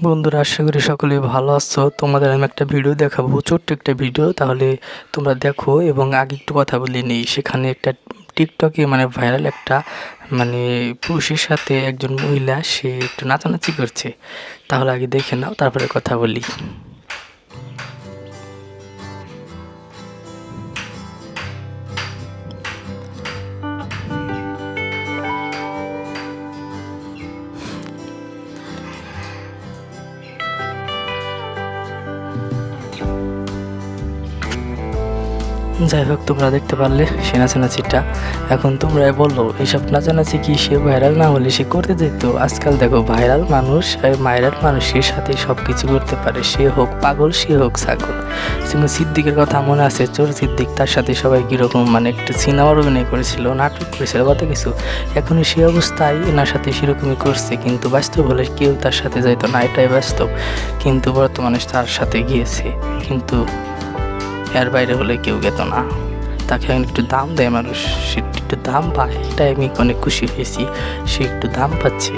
বন্ধুরা, আশা করি সকলে ভালো আছো। তোমাদের আমি একটা ভিডিও দেখাবো, ছোট্ট একটা ভিডিও, তাহলে তোমরা দেখো। এবং আগে একটু কথা বলে নেই, সেখানে একটা টিকটকে ভাইরাল একটা পুরুষের সাথে একজন মহিলা সে একটু নাচানাচি করছে। তাহলে আগে দেখে নাও, তারপরে কথা বলি। যাই হোক, তোমরা দেখতে পারলে সে নাচানাচিটা। এখন তোমরা বলো, এইসব নাচানাচি কি সে ভাইরাল না হলে সে করতে যেত? আজকাল দেখো, ভাইরাল মানুষের সাথে সব কিছু করতে পারে, সে হোক পাগল, সে হোক ছাগল। যেমন সিদ্দিকের কথা মনে আছে, চোর সিদ্দিক, তার সাথে সবাই কীরকম একটু সিনেমার অভিনয় করেছিল, নাটক করেছিল, কত কিছু। এখন সে অবস্থায় এনার সাথে সেরকমই করছে, কিন্তু বাস্তব হলে কেউ তার সাথে যাইতো না, এটাই বাস্তব। কিন্তু বর্তমানে তার সাথে গিয়েছে, কিন্তু এর বাইরে হলে কেউ যেত না। তাকে এখন একটু দাম দেয় মানুষ, সে একটু দাম পায়, এটাই আমি অনেক খুশি হয়েছি, সে একটু দাম পাচ্ছে।